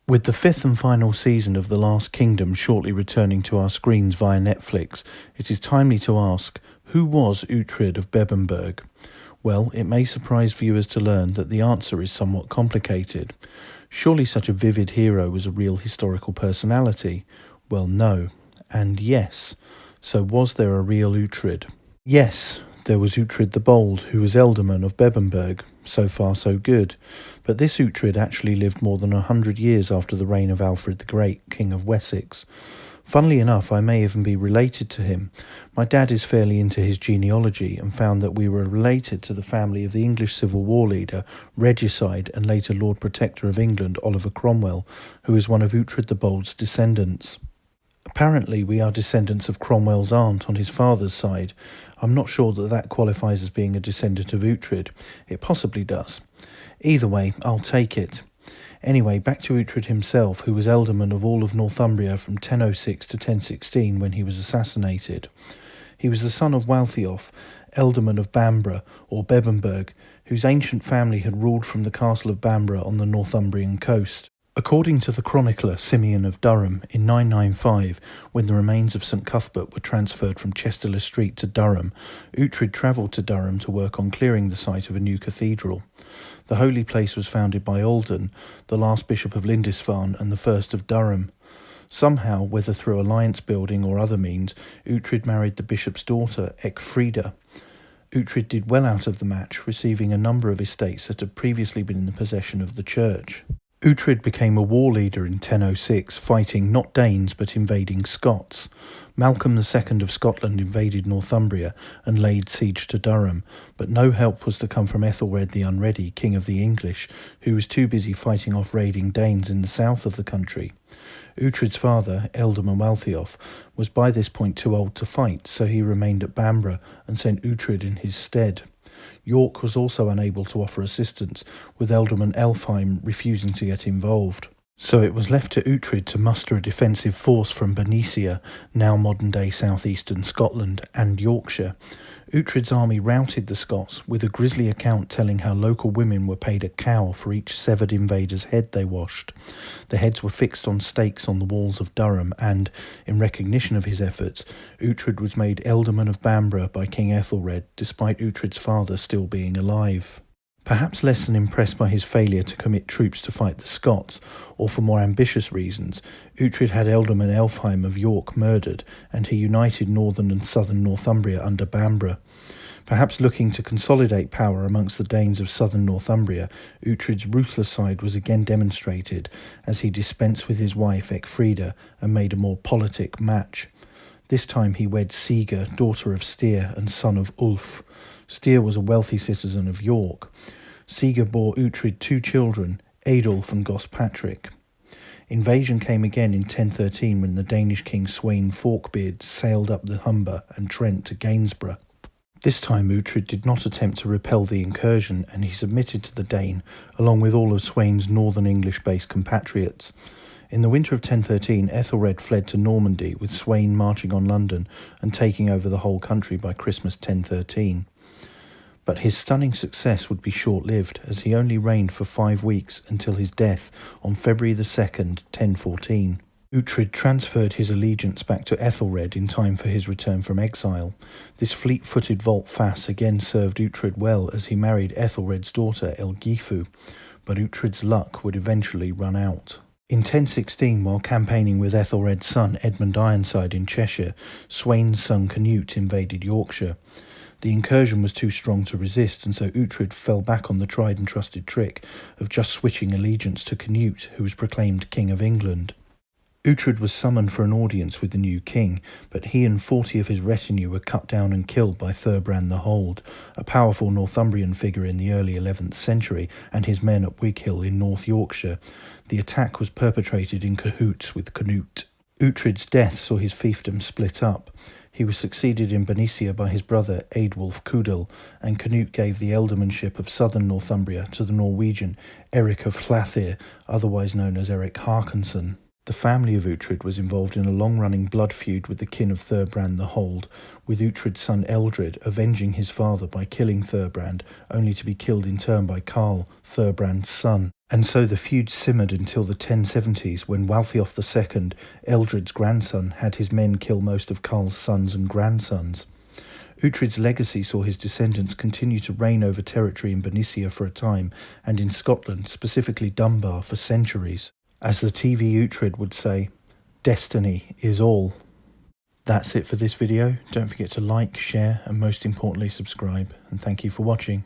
With the fifth and final season of The Last Kingdom shortly returning to our screens via Netflix, it is timely to ask, who was Uhtred of Bebbanburg? Well, it may surprise viewers to learn that the answer is somewhat complicated. Surely such a vivid hero was a real historical personality? Well, no. And yes. So was there a real Uhtred? Yes, there was Uhtred the Bold, who was Ealdorman of Bebbanburg. So far so good. But this Uhtred actually lived more than 100 years after the reign of Alfred the Great, King of Wessex. Funnily enough, I may even be related to him. My dad is fairly into his genealogy and found that we were related to the family of the English Civil War leader, regicide and later Lord Protector of England, Oliver Cromwell, who is one of Uhtred the Bold's descendants. Apparently, we are descendants of Cromwell's aunt on his father's side. I'm not sure that that qualifies as being a descendant of Uhtred. It possibly does. Either way, I'll take it. Anyway, back to Uhtred himself, who was Ealdorman of all of Northumbria from 1006 to 1016 when he was assassinated. He was the son of Waltheof, Ealdorman of Bamborough, or Bebbanburg, whose ancient family had ruled from the castle of Bamborough on the Northumbrian coast. According to the chronicler Simeon of Durham, in 995, when the remains of St Cuthbert were transferred from Chester-le Street to Durham, Uhtred travelled to Durham to work on clearing the site of a new cathedral. The holy place was founded by Aldan, the last bishop of Lindisfarne and the first of Durham. Somehow, whether through alliance building or other means, Uhtred married the bishop's daughter, Ecgfrida. Uhtred did well out of the match, receiving a number of estates that had previously been in the possession of the church. Uhtred became a war leader in 1006, fighting not Danes but invading Scots. Malcolm II of Scotland invaded Northumbria and laid siege to Durham, but no help was to come from Ethelred the Unready, King of the English, who was too busy fighting off raiding Danes in the south of the country. Uhtred's father, Ealdorman Waltheof, was by this point too old to fight, so he remained at Bamborough and sent Uhtred in his stead. York was also unable to offer assistance, with Ealdorman Elfheim refusing to get involved. So it was left to Uhtred to muster a defensive force from Bernicia, now modern-day southeastern Scotland, and Yorkshire. Uhtred's army routed the Scots, with a grisly account telling how local women were paid a cow for each severed invader's head they washed. The heads were fixed on stakes on the walls of Durham, and, in recognition of his efforts, Uhtred was made Ealdorman of Bamborough by King Ethelred, despite Uhtred's father still being alive. Perhaps less than impressed by his failure to commit troops to fight the Scots, or for more ambitious reasons, Uhtred had Ealdorman Elfheim of York murdered, and he united northern and southern Northumbria under Bamborough. Perhaps looking to consolidate power amongst the Danes of southern Northumbria, Uhtred's ruthless side was again demonstrated, as he dispensed with his wife Ecgfrida and made a more politic match. This time he wed Siga, daughter of Styr and son of Ulf. Styr was a wealthy citizen of York. Siga bore Uhtred 2 children, Adolf and Gospatrick. Invasion came again in 1013 when the Danish king Sweyn Forkbeard sailed up the Humber and Trent to Gainsborough. This time Uhtred did not attempt to repel the incursion, and he submitted to the Dane, along with all of Sweyn's northern English-based compatriots. In the winter of 1013, Ethelred fled to Normandy, with Sweyn marching on London and taking over the whole country by Christmas 1013. But his stunning success would be short-lived, as he only reigned for 5 weeks until his death on February 2nd, 1014. Uhtred transferred his allegiance back to Ethelred in time for his return from exile. This fleet-footed volte-face again served Uhtred well, as he married Ethelred's daughter Elgifu, but Uhtred's luck would eventually run out. In 1016, while campaigning with Ethelred's son Edmund Ironside in Cheshire, Sweyn's son Canute invaded Yorkshire. The incursion was too strong to resist, and so Uhtred fell back on the tried and trusted trick of just switching allegiance to Canute, who was proclaimed King of England. Uhtred was summoned for an audience with the new king, but he and 40 of his retinue were cut down and killed by Thurbrand the Hold, a powerful Northumbrian figure in the early 11th century, and his men at Wighill in North Yorkshire. The attack was perpetrated in cahoots with Canute. Uhtred's death saw his fiefdom split up. He was succeeded in Bernicia by his brother Eadwulf Kudel, and Canute gave the ealdormanship of southern Northumbria to the Norwegian Eric of Hlathir, otherwise known as Eric Harkinson. The family of Uhtred was involved in a long-running blood feud with the kin of Thurbrand the Hold, with Uhtred's son Eldred avenging his father by killing Thurbrand, only to be killed in turn by Karl, Thurbrand's son. And so the feud simmered until the 1070s, when Waltheof II, Eldred's grandson, had his men kill most of Karl's sons and grandsons. Uhtred's legacy saw his descendants continue to reign over territory in Bernicia for a time, and in Scotland, specifically Dunbar, for centuries. As the TV Uhtred would say, destiny is all. That's it for this video. Don't forget to like, share, and most importantly subscribe. And thank you for watching.